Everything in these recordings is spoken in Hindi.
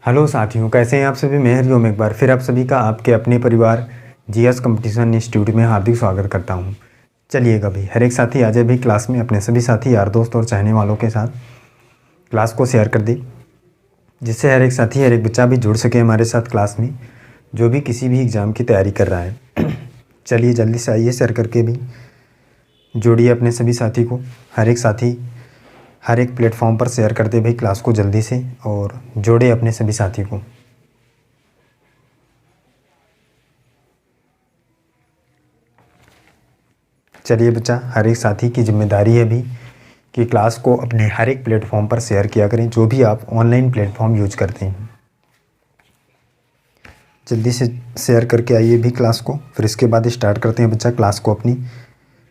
हेलो साथियों, कैसे हैं आप सभी। मैं हरिओम एक बार फिर आप सभी का आपके अपने परिवार जीएस कंपटीशन इंस्टीट्यूट में हार्दिक स्वागत करता हूं। चलिएगा भाई, हर एक साथी आज भी क्लास में अपने सभी साथी यार दोस्त और चाहने वालों के साथ क्लास को शेयर कर दे, जिससे हर एक साथी हर एक बच्चा भी जुड़ सके हमारे साथ क्लास में, जो भी किसी भी एग्ज़ाम की तैयारी कर रहा है। चलिए जल्दी से आइए, शेयर करके भी जोड़िए अपने सभी साथी को। हर एक साथी हर एक प्लेटफॉर्म पर शेयर कर दे भाई क्लास को जल्दी से, और जोड़े अपने सभी साथी को। चलिए बच्चा, हर एक साथी की जिम्मेदारी है भी कि क्लास को अपने हर एक प्लेटफॉर्म पर शेयर किया करें, जो भी आप ऑनलाइन प्लेटफॉर्म यूज करते हैं। जल्दी से शेयर करके आइए भी क्लास को, फिर इसके बाद स्टार्ट करते हैं बच्चा क्लास को अपनी।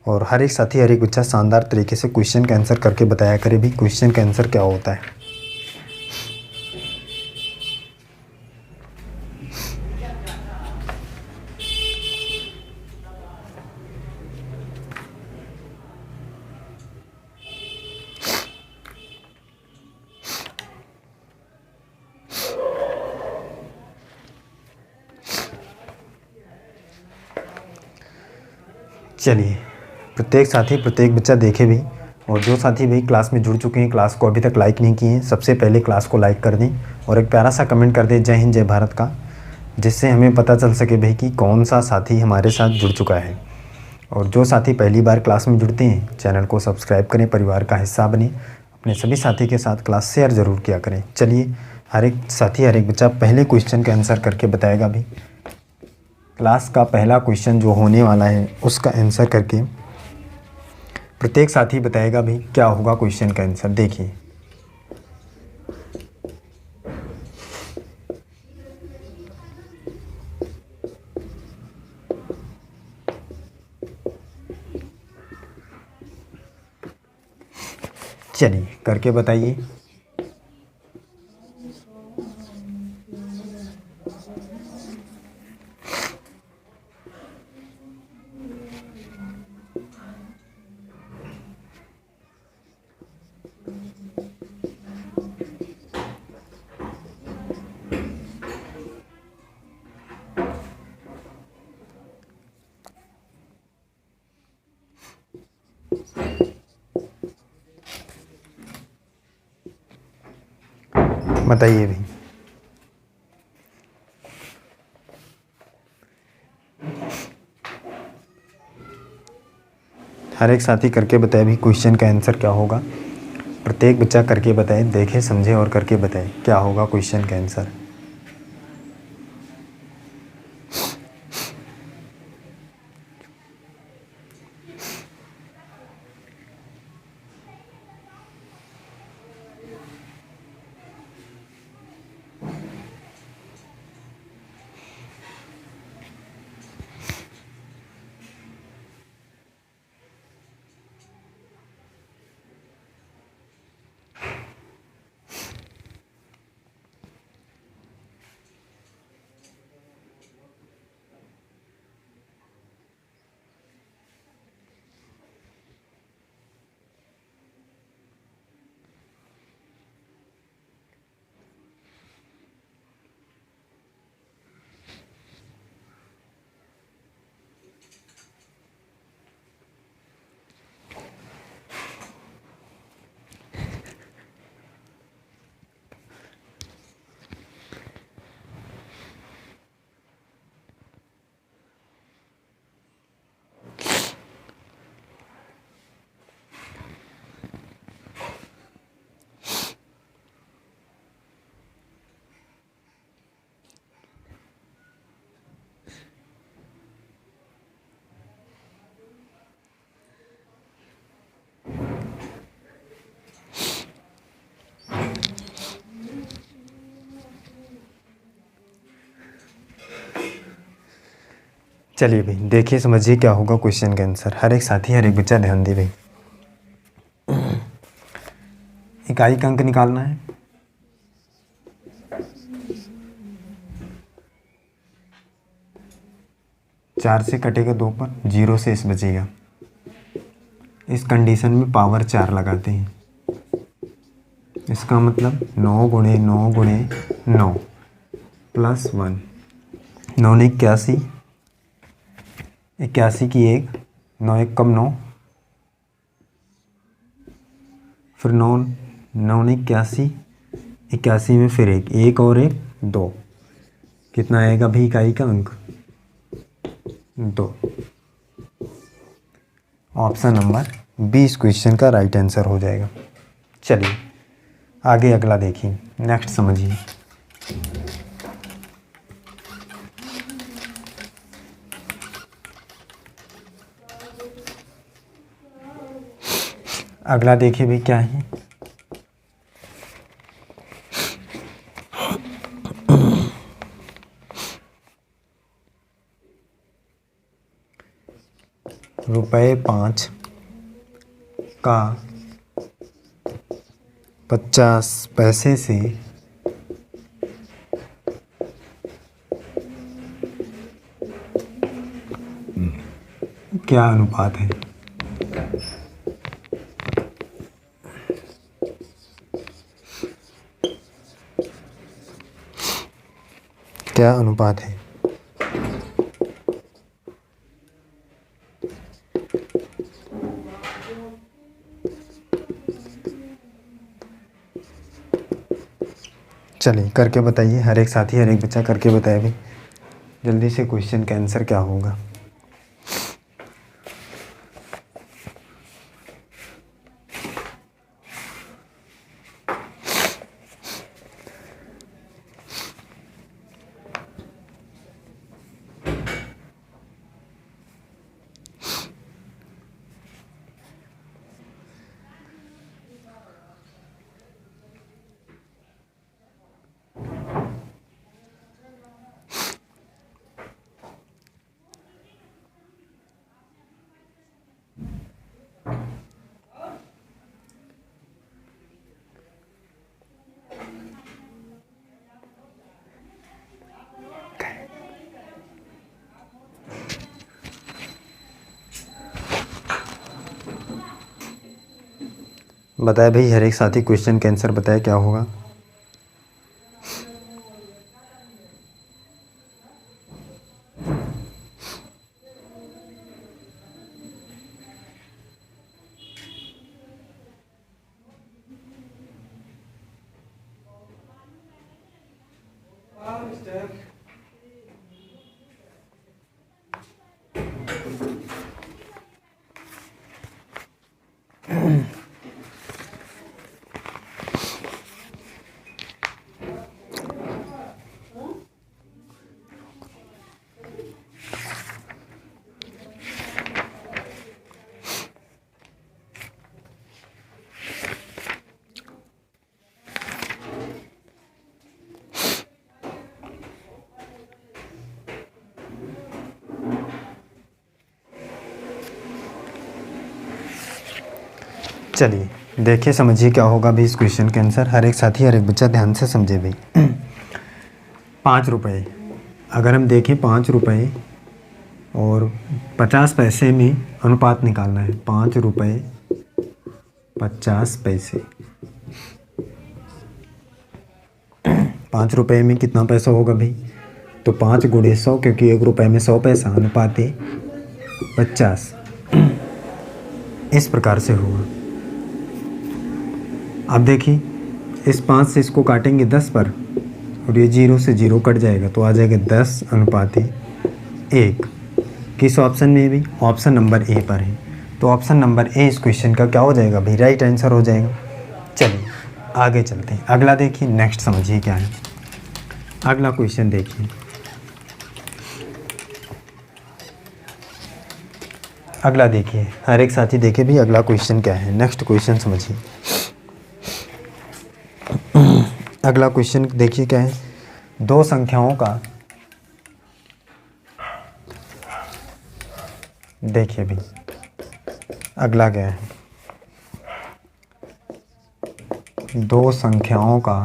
और हर एक साथी हर एक बच्चा शानदार तरीके से क्वेश्चन का आंसर करके बताया करे भी क्वेश्चन का आंसर क्या होता है। चलिए, प्रत्येक साथी प्रत्येक बच्चा देखे भी, और जो साथी भी क्लास में जुड़ चुके हैं, क्लास को अभी तक लाइक नहीं किए हैं, सबसे पहले क्लास को लाइक कर दें और एक प्यारा सा कमेंट कर दें जय हिंद जय भारत का, जिससे हमें पता चल सके भाई कि कौन सा साथी हमारे साथ जुड़ चुका है। और जो साथी पहली बार क्लास में जुड़ते हैं, चैनल को सब्सक्राइब करें, परिवार का हिस्सा बने, अपने सभी साथी के साथ क्लास शेयर ज़रूर किया करें। चलिए, हर एक साथी हर एक बच्चा पहले क्वेश्चन का आंसर करके बताएगा भी। क्लास का पहला क्वेश्चन जो होने वाला है उसका आंसर करके प्रत्येक साथी बताएगा भी क्या होगा क्वेश्चन का आंसर। देखिए, चलिए करके बताइए। बताइए भी। हर एक साथी करके बताए भी क्वेश्चन का आंसर क्या होगा। प्रत्येक बच्चा करके बताए, देखे समझे और करके बताए क्या होगा क्वेश्चन का आंसर। चलिए भाई, देखिए समझिए क्या होगा क्वेश्चन का आंसर। हर एक साथी हर एक बच्चा ध्यान दे भाई। इकाई का अंक निकालना है। चार से कटेगा 2 पर, 0 से इस बचेगा। इस कंडीशन में पावर 4 लगाते हैं। इसका मतलब 9 गुणे 9 गुणे 9 प्लस 1, 9 ने 81, 81 की 1, 9 1 कम 9, फिर 9, 9 ने 81, 81 में फिर एक और 1 2, कितना आएगा भी इकाई का अंक 2। ऑप्शन नंबर 20 क्वेश्चन का राइट आंसर हो जाएगा। चलिए आगे अगला देखिए, नेक्स्ट समझिए। अगला देखिए भी क्या है। ₹5 का 50 पैसे से क्या अनुपात है? क्या अनुपात है? चलिए करके बताइए, हर एक साथी हर एक बच्चा करके बताए भाई जल्दी से क्वेश्चन का आंसर क्या होगा। बताए भाई, हर एक साथी क्वेश्चन का आंसर बताए क्या होगा। चलिए देखिए समझिए क्या होगा भी इस क्वेश्चन के आंसर। हर एक साथी हर एक बच्चा ध्यान से समझे भाई। 5 रुपये, अगर हम देखें 5 रुपये और 50 पैसे में अनुपात निकालना है। 5 रुपये 50 पैसे, 5 रुपये में कितना पैसा होगा भाई? तो 5 गुणे 100, क्योंकि 1 रुपये में 100 पैसा, अनुपात है 50। इस प्रकार से होगा। अब देखिए इस 5 से इसको काटेंगे 10 पर और ये 0 से 0 कट जाएगा तो आ जाएगा 10 अनुपात 1। किस ऑप्शन में भी? ऑप्शन नंबर ए पर है। तो ऑप्शन नंबर ए इस क्वेश्चन का क्या हो जाएगा भाई? राइट आंसर हो जाएगा। चलिए आगे चलते हैं। अगला देखिए, नेक्स्ट समझिए क्या है। अगला क्वेश्चन देखिए, अगला देखिए, हर एक साथी देखे भी अगला क्वेश्चन क्या है। नेक्स्ट क्वेश्चन समझिए। अगला क्वेश्चन देखिए क्या है। दो संख्याओं का, देखिए भी अगला क्या है। दो संख्याओं का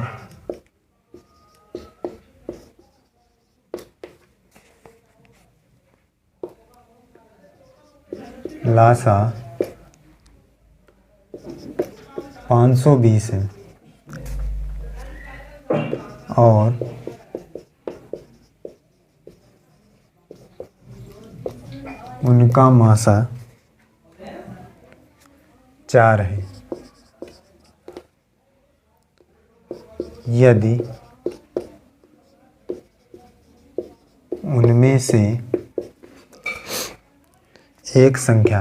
लासा 520 है और उनका मासा 4 है। यदि उनमें से एक संख्या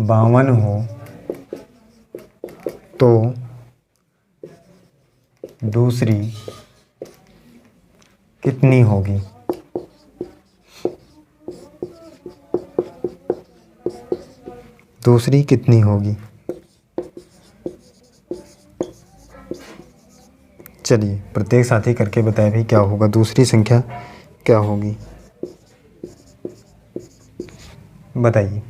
बावन हो तो दूसरी कितनी होगी? दूसरी कितनी होगी? चलिए प्रत्येक साथी करके बताए भाई क्या होगा, दूसरी संख्या क्या होगी बताइए।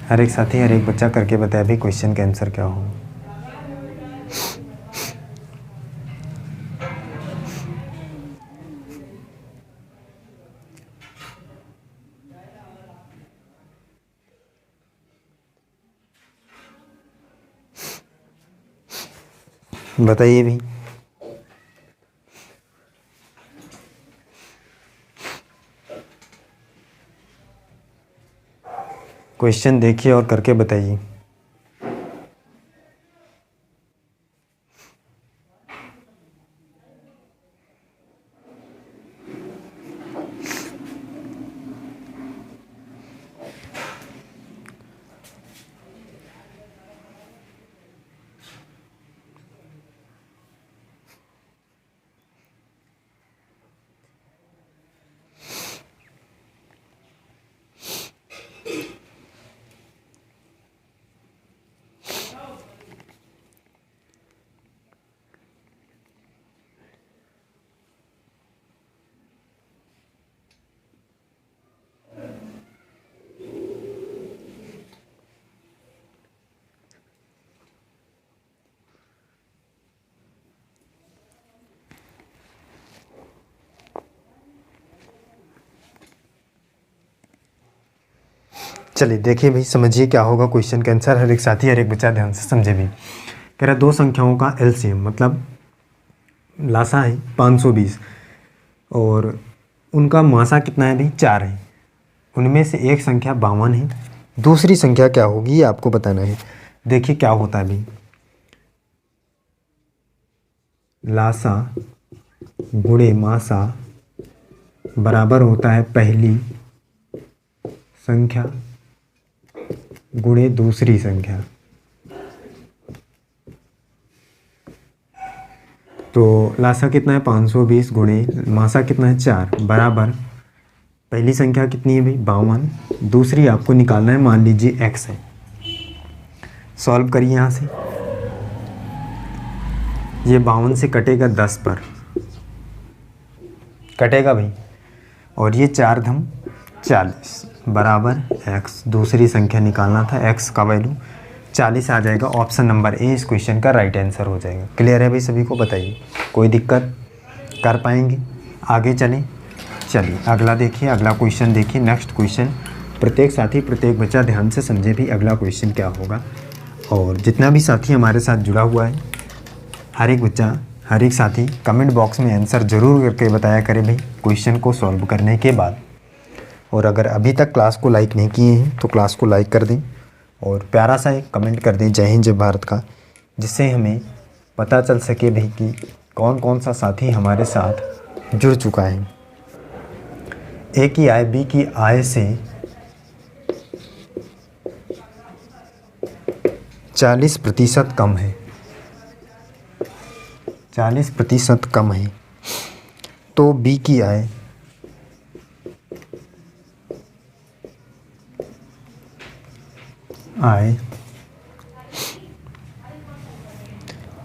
हर एक साथी हर एक बच्चा करके बताए भाई क्वेश्चन का आंसर क्या होगा। बताइए भाई। क्वेश्चन देखिए और करके बताइए। चलिए देखिए भाई, समझिए क्या होगा क्वेश्चन का आंसर। हर एक साथी हर एक बच्चा ध्यान से समझे भी। कह रहा दो संख्याओं का एलसीएम मतलब लासा है 520 और उनका मासा कितना है भाई? 4 है। उनमें से एक संख्या 52 है, दूसरी संख्या क्या होगी ये आपको बताना है। देखिए क्या होता है भाई, लासा गुणे मासा बराबर होता है पहली संख्या गुणे दूसरी संख्या। तो लासा कितना है? 520 गुणे मासा कितना है? 4 बराबर पहली संख्या कितनी है भाई? 52। दूसरी आपको निकालना है, मान लीजिए x है। सॉल्व करिए यहाँ से, ये 52 से कटेगा 10 पर कटेगा भाई, और ये 4 धम 40 बराबर x। दूसरी संख्या निकालना था, x का वैल्यू 40 आ जाएगा। ऑप्शन नंबर ए इस क्वेश्चन का राइट आंसर हो जाएगा। क्लियर है भाई सभी को? बताइए कोई दिक्कत? कर पाएंगे? आगे चलें। चलिए अगला देखिए, अगला क्वेश्चन देखिए। नेक्स्ट क्वेश्चन प्रत्येक साथी प्रत्येक बच्चा ध्यान से समझे भी अगला क्वेश्चन क्या होगा। और जितना भी साथी हमारे साथ जुड़ा हुआ है, हर एक बच्चा हर एक साथी कमेंट बॉक्स में आंसर ज़रूर करके बताया करें भाई क्वेश्चन को सॉल्व करने के बाद। और अगर अभी तक क्लास को लाइक नहीं किए हैं तो क्लास को लाइक कर दें और प्यारा सा एक कमेंट कर दें जय हिंद जय भारत का, जिससे हमें पता चल सके भाई कि कौन कौन सा साथी हमारे साथ जुड़ चुका है। ए की आय बी की आय से 40% कम है। 40% कम है तो बी की आय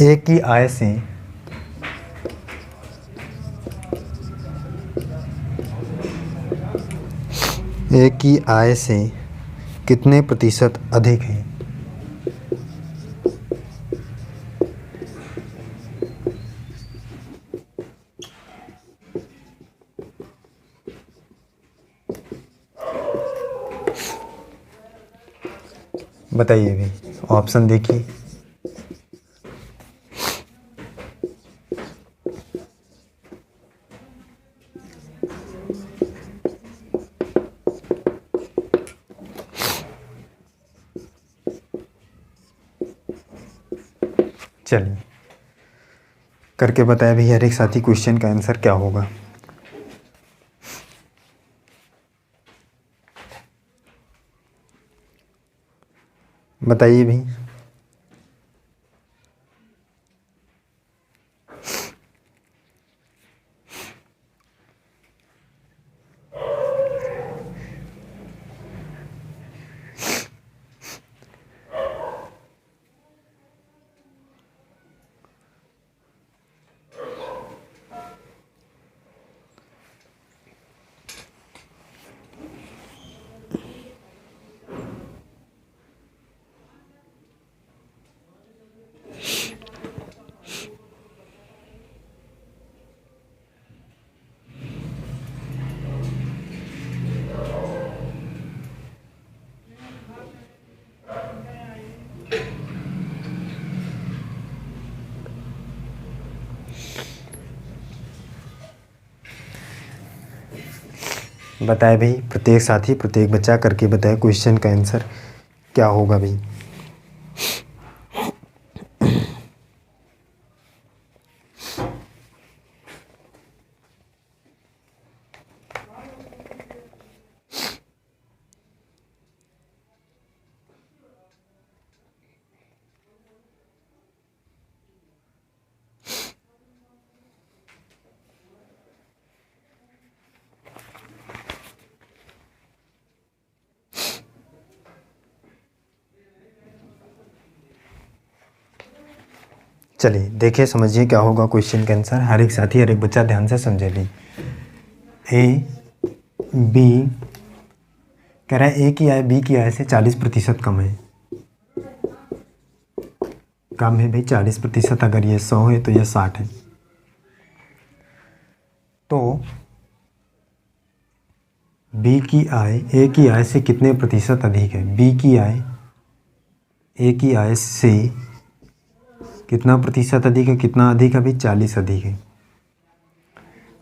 ए की आय से ए की आय से कितने प्रतिशत अधिक है? बताइए भी। ऑप्शन देखिए। चलिए करके बताया भाई हर एक साथी क्वेश्चन का आंसर क्या होगा। बताइए भाई। बताए भाई प्रत्येक साथी प्रत्येक बच्चा करके बताए क्वेश्चन का आंसर क्या होगा भाई। चलिए देखिए समझिए क्या होगा क्वेश्चन का आंसर। हर एक साथी हर एक बच्चा ध्यान से समझे भी। ए बी कह रहा है ए की आय बी की आय से 40% कम है। कम है भाई 40%। अगर ये 100 है तो ये 60 है। तो बी की आय ए की आय से कितने प्रतिशत अधिक है। बी की आय ए की आय से कितना प्रतिशत अधिक है। कितना अधिक है भाई 40 अधिक है।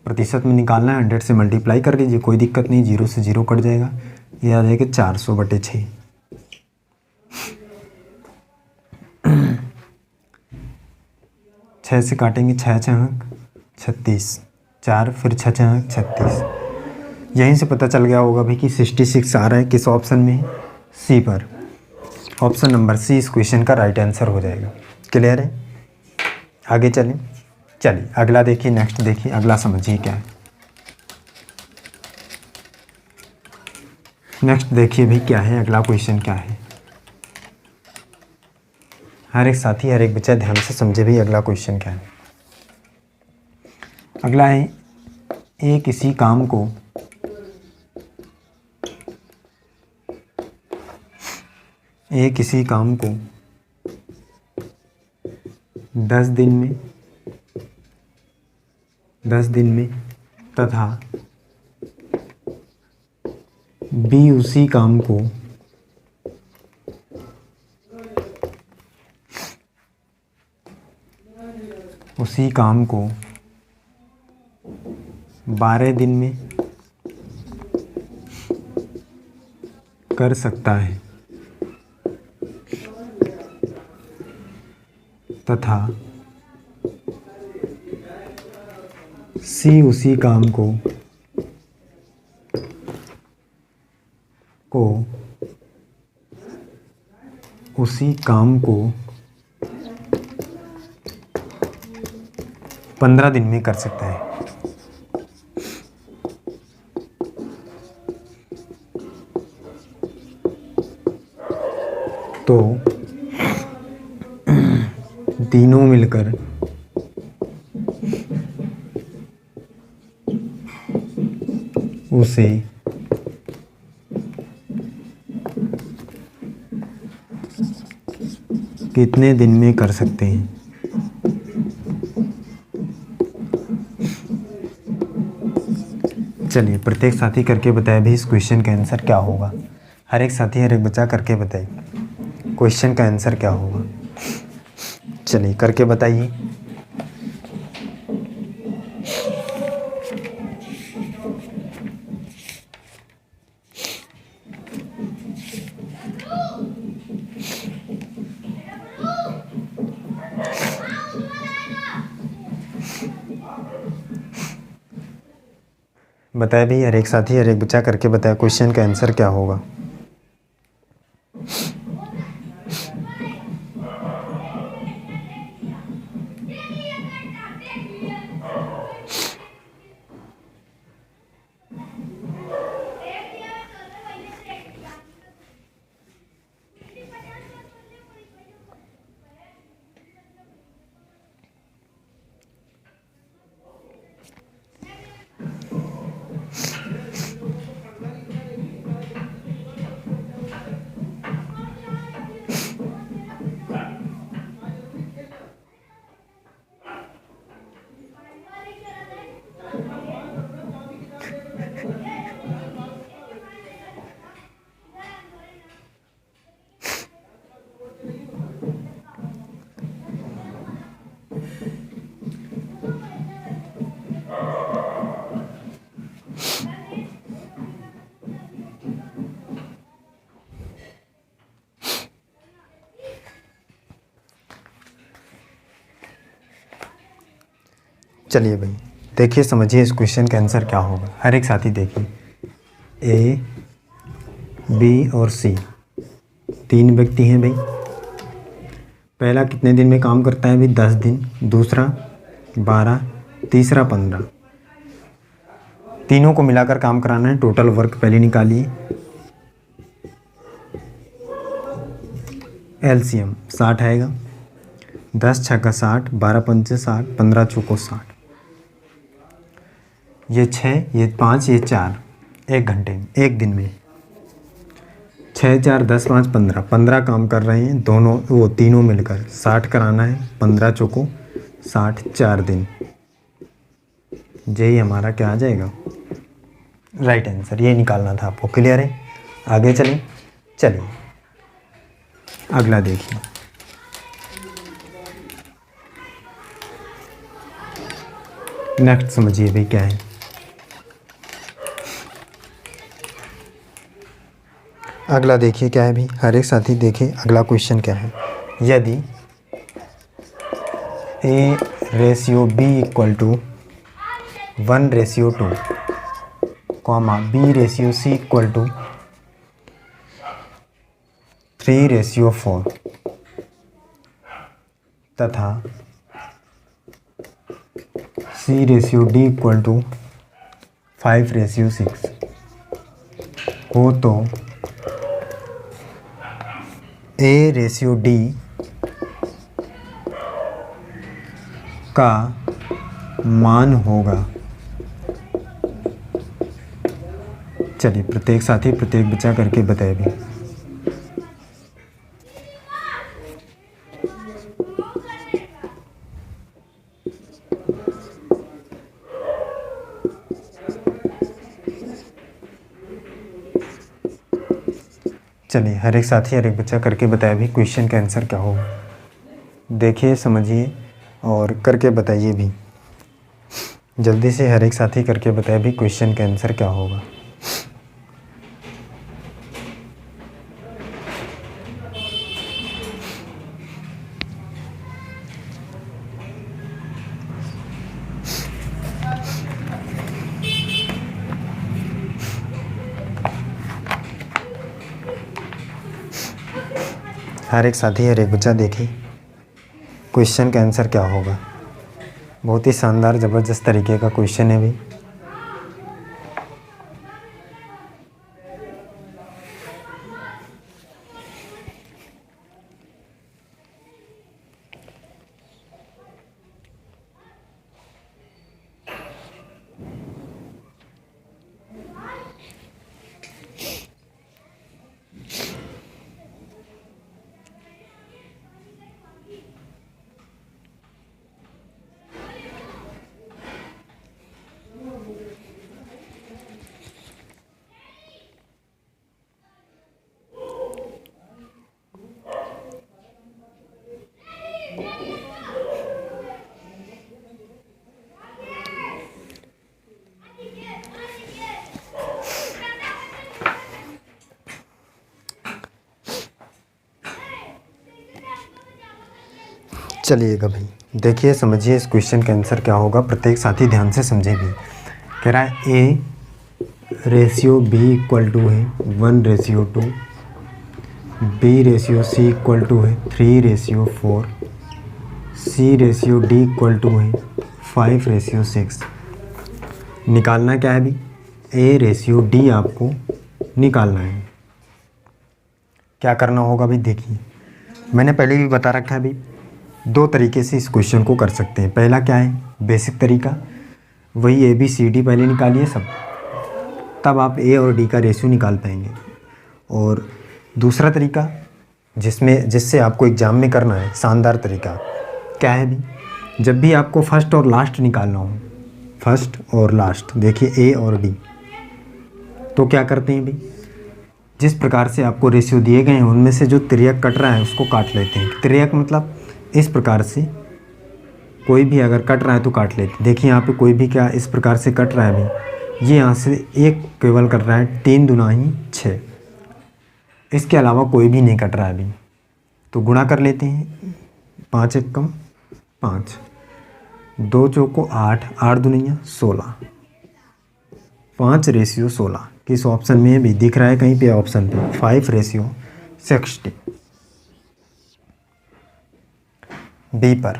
प्रतिशत में निकालना है 100 से मल्टीप्लाई कर लीजिए, कोई दिक्कत नहीं, 0 से 0 कट जाएगा। ये आ जाएगा 400/6। 6 से काटेंगे 6 छक 36, 4 फिर 6 छक 36। यहीं से पता चल गया होगा भाई कि 66 आ रहा है किस ऑप्शन में, सी पर। ऑप्शन नंबर सी इस क्वेश्चन का राइट आंसर हो जाएगा। क्लियर है। आगे चलें। चलिए अगला देखिए, नेक्स्ट देखिए, अगला समझिए क्या है। नेक्स्ट देखिए भाई क्या है, अगला क्वेश्चन क्या है। हर एक साथी हर एक बच्चा ध्यान से समझे भाई अगला क्वेश्चन क्या है। अगला है ए किसी काम को ए किसी काम को 10 दिन में तथा बी उसी काम को 12 दिन में कर सकता है तथा सी उसी काम को 15 दिन में कर सकता है। तो तीनों मिलकर उसे कितने दिन में कर सकते हैं। चलिए प्रत्येक साथी करके बताए भी इस क्वेश्चन का आंसर क्या होगा। हर एक साथी हर एक बच्चा करके बताए। क्वेश्चन का आंसर क्या होगा? चलिए करके बताइए। बताए भी, हर एक साथी हर एक बच्चा करके बताया क्वेश्चन का आंसर क्या होगा। चलिए भाई देखिए, समझिए इस क्वेश्चन का आंसर क्या होगा। हर एक साथी देखिए, ए, बी और सी 3 व्यक्ति हैं भाई। पहला कितने दिन में काम करता है भाई? 10 दिन। दूसरा 12, तीसरा 15। तीनों को मिलाकर काम कराना है। टोटल वर्क पहले निकालिए। एलसीएम 60 आएगा। 10 छक्का 60, 12 पंचे 60, 15 चौको 60। ये 6, ये 5, ये 4, 1 घंटे में, 1 दिन में। 6 4 10 5 15, 15 काम कर रहे हैं दोनों, वो तीनों मिलकर 60 कराना है। 15 चौको 60, 4 दिन। यही हमारा क्या आ जाएगा? Right answer. ये निकालना था आपको। क्लियर है? आगे चलें। चलिए अगला देखिए। नेक्स्ट समझिए भाई क्या है। अगला देखिए क्या है भाई। हर एक साथी देखिए अगला क्वेश्चन क्या है। यदि A/B = 1/2, B/C = 3/4 तथा C/D = 5/6 हो तो A/D का मान होगा। चलिए प्रत्येक साथी प्रत्येक बच्चा करके बताए भी। चलिए हर एक साथी हर एक बच्चा करके बताया भी क्वेश्चन का आंसर क्या होगा। देखिए समझिए और करके बताइए भी। जल्दी से हर एक साथी करके बताए भी क्वेश्चन का आंसर क्या होगा। हर एक साथी हर एक बच्चा देखिए क्वेश्चन का आंसर क्या होगा। बहुत ही शानदार ज़बरदस्त तरीके का क्वेश्चन है भाई। चलिएगा भाई, देखिए समझिए इस क्वेश्चन का आंसर क्या होगा। प्रत्येक साथी ध्यान से समझे भी। कह रहा है A/B इक्वल टू है 1/2, B/C इक्वल टू है 3/4, C/D इक्वल टू है 5/6। निकालना क्या है अभी? A/D आपको निकालना है। क्या करना होगा भाई? देखिए मैंने पहले भी बता रखा है भाई, दो तरीके से इस क्वेश्चन को कर सकते हैं। पहला क्या है? बेसिक तरीका, वही ABCD पहले निकालिए सब, तब आप A और D का रेशियो निकाल पाएंगे। और दूसरा तरीका जिससे आपको एग्ज़ाम में करना है, शानदार तरीका क्या है भी? जब भी आपको फर्स्ट और लास्ट निकालना हो, फर्स्ट और लास्ट, देखिए A और D, तो क्या करते हैं भाई? जिस प्रकार से आपको रेशियो दिए गए हैं उनमें से जो तिर्यक कट रहा है उसको काट लेते हैं। तिर्यक मतलब इस प्रकार से कोई भी अगर कट रहा है तो काट लेते हैं। देखिए यहाँ पे कोई भी क्या इस प्रकार से कट रहा है भाई, ये यहाँ से एक केवल कट रहा है, 3 दूना ही 6, इसके अलावा कोई भी नहीं कट रहा है अभी। तो गुणा कर लेते हैं, 5 एकम 5, 2 चौको 8, 8 दूनिया 16, 5/16। किस ऑप्शन में भी दिख रहा है कहीं पे? ऑप्शन पे 5/60। बी पर,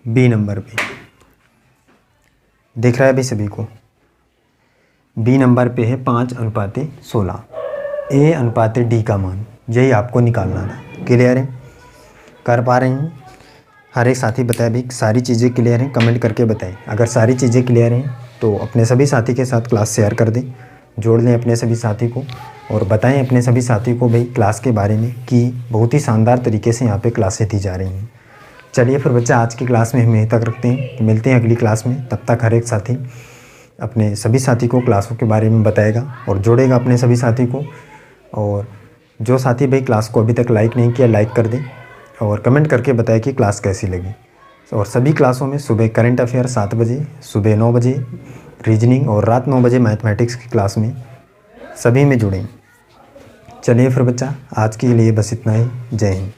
बी नंबर पे दिख रहा है भी सभी को। बी नंबर पे है 5:16, A/D का मान, यही आपको निकालना था। क्लियर है? कर पा रहे हैं? हर एक साथी बताए भी सारी चीज़ें क्लियर हैं, कमेंट करके बताएं। अगर सारी चीज़ें क्लियर हैं तो अपने सभी साथी के साथ क्लास शेयर कर दें, जोड़ लें अपने सभी साथी को और बताएं अपने सभी साथी को भाई क्लास के बारे में कि बहुत ही शानदार तरीके से यहाँ पे क्लासें दी जा रही हैं। चलिए फिर बच्चा, आज की क्लास में हम यहीं तक रखते हैं, मिलते हैं अगली क्लास में। तब तक हर एक साथी अपने सभी साथी को क्लासों के बारे में बताएगा और जोड़ेगा अपने सभी साथी को। और जो साथी भाई क्लास को अभी तक लाइक नहीं किया, लाइक कर दें और कमेंट करके बताएं कि क्लास कैसी लगी। और सभी क्लासों में सुबह करंट अफेयर 7 बजे, सुबह 9 बजे रीजनिंग और रात 9 बजे मैथमेटिक्स की क्लास में सभी में जुड़ें। चलिए फिर बच्चा, आज के लिए बस इतना ही। जय हिंद।